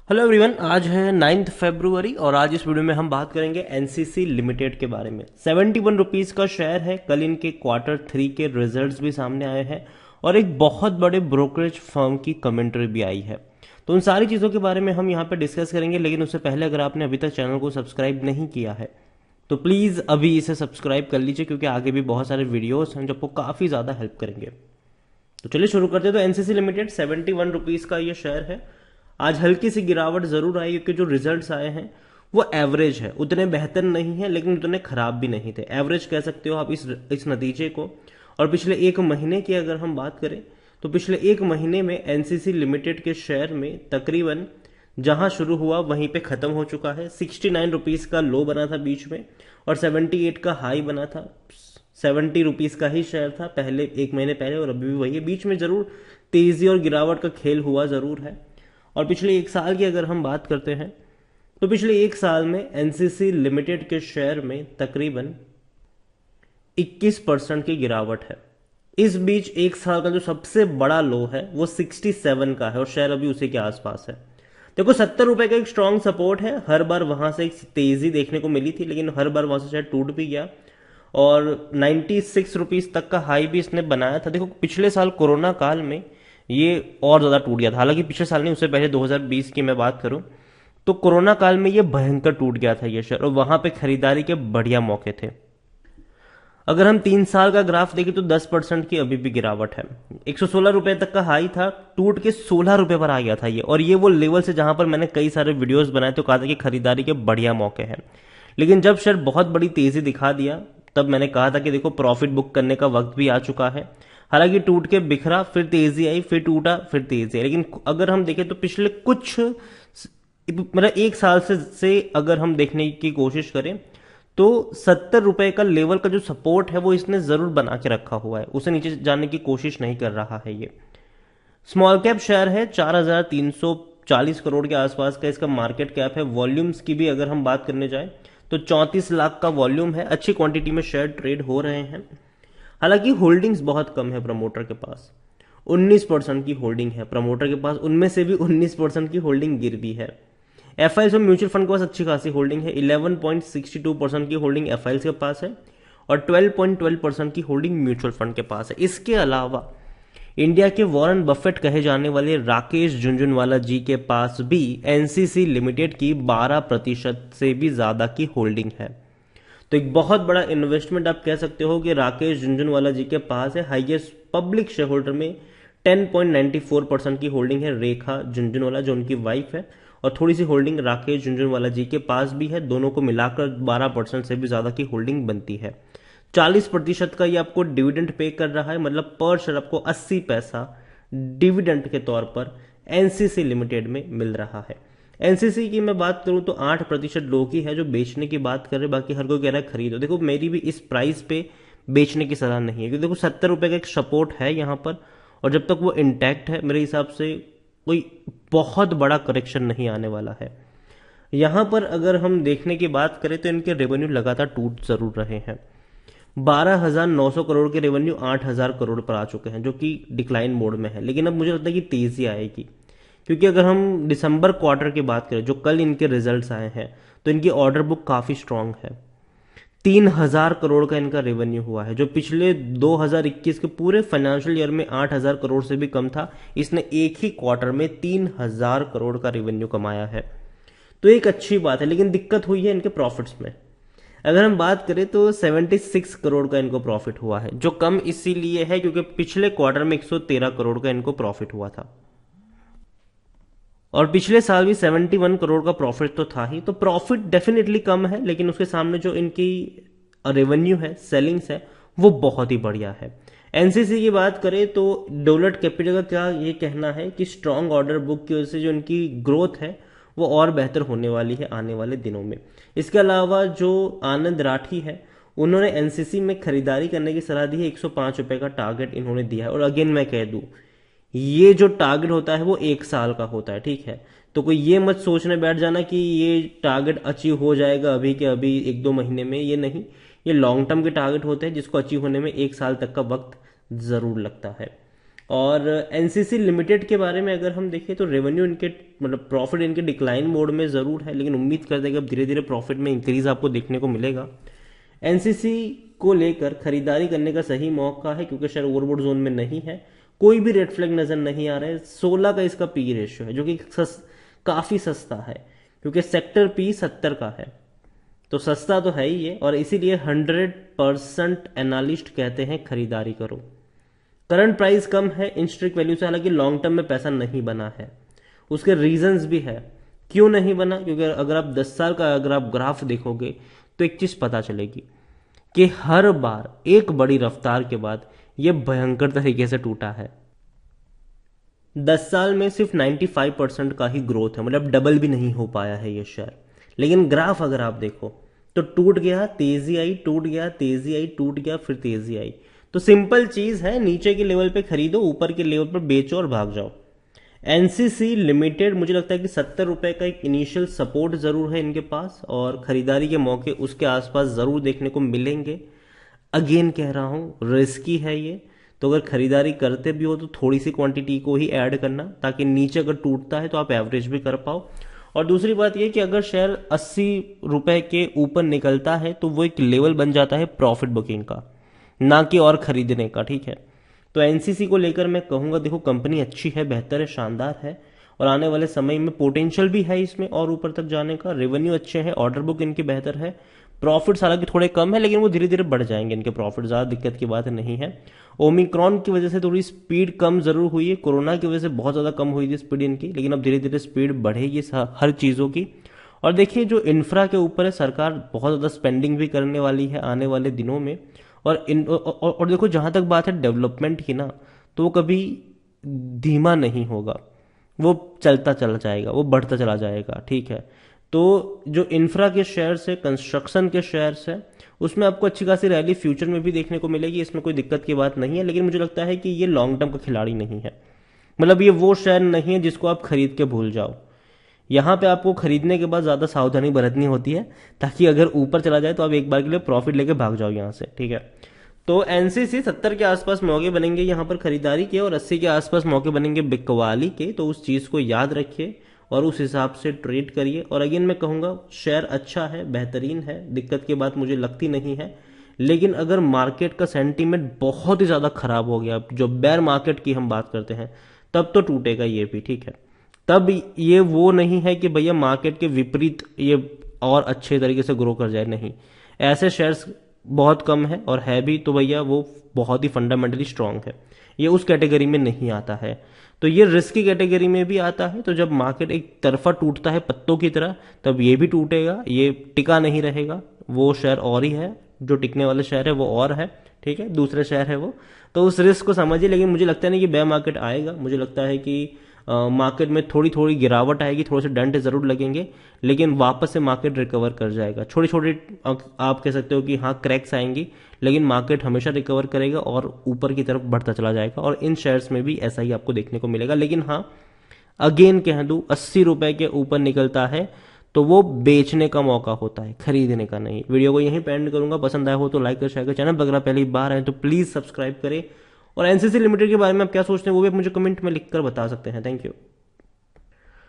Hello everyone, आज है 9 फरवरी और आज इस वीडियो में हम बात करेंगे एनसीसी लिमिटेड के बारे में। 71 रुपीज़ का शेयर है। कल इनके क्वार्टर 3 के रिजल्ट्स भी सामने आए हैं और एक बहुत बड़े ब्रोकरेज फर्म की कमेंट्री भी आई है। तो उन सारी चीज़ों के बारे में हम यहाँ पे डिस्कस करेंगे, लेकिन उससे पहले अगर आपने अभी तक चैनल को सब्सक्राइब नहीं किया है तो प्लीज़ अभी इसे सब्सक्राइब कर लीजिए, क्योंकि आगे भी बहुत सारे वीडियोस हैं जो आपको काफ़ी ज़्यादा हेल्प करेंगे। तो चलिए शुरू करते हैं। तो एनसीसी लिमिटेड 71 रुपीज़ का ये शेयर है। आज हल्की सी गिरावट जरूर आई, क्योंकि जो रिजल्ट्स आए हैं वो एवरेज है, उतने बेहतर नहीं है लेकिन उतने खराब भी नहीं थे। एवरेज कह सकते हो आप इस नतीजे को। और पिछले एक महीने की अगर हम बात करें तो पिछले एक महीने में एनसीसी लिमिटेड के शेयर में तकरीबन जहां शुरू हुआ वहीं पे खत्म हो चुका है। 69 रुपीज़ का लो बना था बीच में और 78 का हाई बना था। 70 रुपीज़ का ही शेयर था पहले, एक महीने पहले, और अभी भी वही है। बीच में जरूर तेजी और गिरावट का खेल हुआ जरूर है। और पिछले एक साल की अगर हम बात करते हैं तो पिछले एक साल में एनसीसी लिमिटेड के शेयर में तकरीबन 21% की गिरावट है। इस बीच एक साल का जो सबसे बड़ा लो है वो 67 का है और शेयर अभी उसी के आसपास है। देखो, 70 रुपए का एक स्ट्रांग सपोर्ट है। हर बार वहां से एक तेजी देखने को मिली थी, लेकिन हर बार वहां से शायद टूट भी गया और 96 रुपीज़ तक का हाई भी इसने बनाया था। देखो, पिछले साल कोरोना काल में ये और ज़्यादा टूट गया था। हालांकि पिछले साल नहीं, उससे पहले 2020 की मैं बात करूं तो कोरोना काल में ये भयंकर टूट गया था ये शेयर, और वहां पे खरीदारी के बढ़िया मौके थे। अगर हम 3 साल का ग्राफ देखें तो 10% की अभी भी गिरावट है। 116 रुपए तक का हाई था, टूट के 16 रुपए पर आ गया था ये। और ये वो लेवल से जहां पर मैंने कई सारे वीडियोस बनाए तो कहा था कि खरीदारी के बढ़िया मौके हैं। लेकिन जब शेयर बहुत बड़ी तेजी दिखा दिया तब मैंने कहा था कि देखो, प्रॉफिट बुक करने का वक्त भी आ चुका है। हालांकि टूट के बिखरा, फिर तेजी आई, फिर टूटा, फिर तेजी आई। लेकिन अगर हम देखें तो पिछले कुछ मतलब एक साल से अगर हम देखने की कोशिश करें तो 70 रुपए का लेवल का जो सपोर्ट है वो इसने जरूर बना के रखा हुआ है। उसे नीचे जाने की कोशिश नहीं कर रहा है ये। स्मॉल कैप शेयर है, 4,340 करोड़ के आसपास का इसका मार्केट कैप है। वॉल्यूम्स की भी अगर हम बात करने जाएं तो 34 लाख का वॉल्यूम है। अच्छी क्वांटिटी में शेयर ट्रेड हो रहे हैं। हालांकि होल्डिंग्स बहुत कम है प्रमोटर के पास। 19% की होल्डिंग है प्रमोटर के पास, उनमें से भी 19% की होल्डिंग गिर भी है। एफआईएस और म्यूचुअल फंड के पास अच्छी खासी होल्डिंग है। 11.62% की होल्डिंग एफआईएस के पास है और 12.12% की होल्डिंग म्यूचुअल फंड के पास है। इसके अलावा इंडिया के वॉरेन बफेट कहे जाने वाले राकेश झुनझुनवाला जी के पास भी एनसीसी लिमिटेड की 12% से भी ज्यादा की होल्डिंग है। तो एक बहुत बड़ा इन्वेस्टमेंट आप कह सकते हो कि राकेश झुनझुनवाला जी के पास है। हाईएस्ट पब्लिक शेयर होल्डर में 10.94% की होल्डिंग है रेखा झुनझुनवाला, जो उनकी वाइफ है, और थोड़ी सी होल्डिंग राकेश झुनझुनवाला जी के पास भी है। दोनों को मिलाकर 12% से भी ज्यादा की होल्डिंग बनती है। 40% का ये आपको डिविडेंड पे कर रहा है, मतलब पर शेयर आपको 80 पैसा डिविडेंड के तौर पर एनसीसी लिमिटेड में मिल रहा है। एनसीसी की मैं बात करूं तो 8% लोग ही है जो बेचने की बात कर रहे, बाकी हर कोई कह रहा है खरीदो। देखो, मेरी भी इस प्राइस पे बेचने की सलाह नहीं है, क्योंकि देखो 70 रुपए का एक सपोर्ट है यहाँ पर, और जब तक वो इंटैक्ट है मेरे हिसाब से कोई बहुत बड़ा करेक्शन नहीं आने वाला है। यहाँ पर अगर हम देखने की बात करें तो इनके रेवेन्यू लगातार टूट जरूर रहे हैं। 12,900 करोड़ के रेवेन्यू 8,000 करोड़ पर आ चुके हैं, जो कि डिक्लाइन मोड में है। लेकिन अब मुझे लगता है कि तेजी आएगी, क्योंकि अगर हम दिसंबर क्वार्टर की बात करें जो कल इनके रिजल्ट्स आए हैं तो इनकी ऑर्डर बुक काफी स्ट्रांग है। 3,000 करोड़ का इनका रेवेन्यू हुआ है, जो पिछले 2021 के पूरे फाइनेंशियल ईयर में 8,000 करोड़ से भी कम था। इसने एक ही क्वार्टर में 3,000 करोड़ का रेवेन्यू कमाया है, तो एक अच्छी बात है। लेकिन दिक्कत हुई है इनके प्रॉफिट्स में। अगर हम बात करें तो 76 करोड़ का इनको प्रॉफिट हुआ है, जो कम इसीलिए है क्योंकि पिछले क्वार्टर में 113 करोड़ का इनको प्रॉफिट हुआ था, और पिछले साल भी 71 करोड़ का प्रॉफिट तो था ही। तो प्रॉफिट डेफिनेटली कम है, लेकिन उसके सामने जो इनकी रेवेन्यू है, सेलिंग्स है, वो बहुत ही बढ़िया है। एनसीसी की बात करें तो डोलट कैपिटल का क्या ये कहना है कि स्ट्रांग ऑर्डर बुक की वजह से जो इनकी ग्रोथ है वो और बेहतर होने वाली है आने वाले दिनों में। इसके अलावा जो आनंद राठी है, उन्होंने एनसीसी में खरीदारी करने की सलाह दी है। 105 रुपए का टारगेट इन्होंने दिया है। और अगेन मैं कह दूं, ये जो टारगेट होता है वो एक साल का होता है, ठीक है। तो कोई ये मत सोचने बैठ जाना कि ये टारगेट अचीव हो जाएगा अभी के अभी 1-2 महीने में, ये नहीं। ये लॉन्ग टर्म के टारगेट होते हैं जिसको अचीव होने में एक साल तक का वक्त जरूर लगता है। और एनसीसी लिमिटेड के बारे में अगर हम देखें तो रेवेन्यू इनके मतलब प्रॉफिट इनके डिक्लाइन मोड में ज़रूर है, लेकिन उम्मीद करते हैं कि अब धीरे धीरे प्रॉफिट में इंक्रीज आपको देखने को मिलेगा। एनसीसी को लेकर खरीदारी करने का सही मौका है क्योंकि शेयर ओवरबॉट जोन में नहीं है, कोई भी रेड फ्लैग नजर नहीं आ रहा है। 16 का इसका पी रेशियो है जो कि काफी सस्ता है क्योंकि सेक्टर पी 70 का है, तो सस्ता तो है ही है और इसीलिए 100% एनालिस्ट कहते हैं खरीदारी करो। करंट प्राइस कम है इन स्ट्रिक्ट वैल्यू से, हालांकि लॉन्ग टर्म में पैसा नहीं बना है। उसके रीजंस भी है क्यों नहीं बना, क्योंकि अगर आप 10 साल का अगर आप ग्राफ देखोगे तो एक चीज पता चलेगी कि हर बार एक बड़ी रफ्तार के बाद यह भयंकर तरीके से टूटा है। 10 साल में सिर्फ 95% का ही ग्रोथ है, मतलब डबल भी नहीं हो पाया है ये शेयर। लेकिन ग्राफ अगर आप देखो तो टूट गया, तेजी आई, टूट गया, तेजी आई, टूट गया, फिर तेजी आई। तो सिंपल चीज है, नीचे के लेवल पे खरीदो, ऊपर के लेवल पर बेचो और भाग जाओ। एनसीसी लिमिटेड मुझे लगता है कि 70 रुपए का एक इनिशियल सपोर्ट जरूर है इनके पास और खरीदारी के मौके उसके आसपास जरूर देखने को मिलेंगे। अगेन कह रहा हूं रिस्की है ये, तो अगर खरीदारी करते भी हो तो थोड़ी सी क्वांटिटी को ही ऐड करना ताकि नीचे अगर टूटता है तो आप एवरेज भी कर पाओ। और दूसरी बात यह कि अगर शेयर 80 रुपए के ऊपर निकलता है तो वो एक लेवल बन जाता है प्रॉफिट बुकिंग का, ना कि और खरीदने का, ठीक है। तो एनसीसी को लेकर मैं कहूंगा देखो कंपनी अच्छी है, बेहतर है, शानदार है और आने वाले समय में पोटेंशियल भी है इसमें और ऊपर तक जाने का। रेवेन्यू अच्छे हैं, ऑर्डर बुक इनकी बेहतर है, प्रॉफिट्स हालांकि थोड़े कम है लेकिन वो धीरे धीरे बढ़ जाएंगे इनके प्रॉफिट, ज्यादा दिक्कत की बात नहीं है। ओमिक्रॉन की वजह से थोड़ी स्पीड कम जरूर हुई है, कोरोना की वजह से बहुत ज्यादा कम हुई थी स्पीड इनकी, लेकिन अब धीरे धीरे स्पीड बढ़ेगी हर चीजों की। और देखिए जो इंफ्रा के ऊपर है सरकार बहुत ज्यादा स्पेंडिंग भी करने वाली है आने वाले दिनों में। और देखो जहां तक बात है डेवलपमेंट की ना, तो वो कभी धीमा नहीं होगा, वो चलता चला जाएगा, वो बढ़ता चला जाएगा, ठीक है। तो जो इंफ्रा के शेयर्स है, कंस्ट्रक्शन के शेयर्स है, उसमें आपको अच्छी खासी रैली फ्यूचर में भी देखने को मिलेगी, इसमें कोई दिक्कत की बात नहीं है। लेकिन मुझे लगता है कि ये लॉन्ग टर्म का खिलाड़ी नहीं है, मतलब ये वो शेयर नहीं है जिसको आप खरीद के भूल जाओ। यहां पे आपको खरीदने के बाद ज्यादा सावधानी बरतनी होती है ताकि अगर ऊपर चला जाए तो आप एक बार के लिए प्रॉफिट लेके भाग जाओ यहां से, ठीक है। तो एनसीसी 70 के आसपास मौके बनेंगे यहां पर खरीदारी के और 80 के आसपास मौके बनेंगे बिकवाली के, तो उस चीज को याद रखिए और उस हिसाब से ट्रेड करिए। और अगेन मैं कहूंगा शेयर अच्छा है, बेहतरीन है, दिक्कत की बात मुझे लगती नहीं है। लेकिन अगर मार्केट का सेंटीमेंट बहुत ही ज्यादा खराब हो गया, जो बेयर मार्केट की हम बात करते हैं, तब तो टूटेगा ये भी, ठीक है। तब ये वो नहीं है कि भैया मार्केट के विपरीत ये और अच्छे तरीके से ग्रो कर जाए, नहीं, ऐसे शेयर्स बहुत कम है और है भी तो भैया वो बहुत ही फंडामेंटली स्ट्रांग है, ये उस कैटेगरी में नहीं आता है। तो ये रिस्क की कैटेगरी में भी आता है। तो जब मार्केट एक तरफा टूटता है पत्तों की तरह, तब ये भी टूटेगा, ये टिका नहीं रहेगा, वो शेयर और ही है, जो टिकने वाले शेयर है वो और है, ठीक है, दूसरे शेयर है वो। तो उस रिस्क को समझिए, लेकिन मुझे लगता नहीं कि बेयर मार्केट आएगा, मुझे लगता है कि मार्केट में थोड़ी थोड़ी गिरावट आएगी, थोड़े से डंट जरूर लगेंगे, लेकिन वापस से मार्केट रिकवर कर जाएगा। छोटी छोटी आप कह सकते हो कि हाँ क्रैक्स आएंगी, लेकिन मार्केट हमेशा रिकवर करेगा और ऊपर की तरफ बढ़ता चला जाएगा। और इन शेयर्स में भी ऐसा ही आपको देखने को मिलेगा। लेकिन हाँ अगेन कह दूं, 80 रुपए के ऊपर निकलता है तो वो बेचने का मौका होता है, खरीदने का नहीं। वीडियो को यहीं पे एंड करूंगा, पसंद आया हो तो लाइक कर, शेयर कर, चैनल पर अगर पहली बार आए तो प्लीज सब्सक्राइब करें। और एनसीसी लिमिटेड के बारे में आप क्या सोचते हैं वो भी आप मुझे कमेंट में लिखकर बता सकते हैं। Thank you.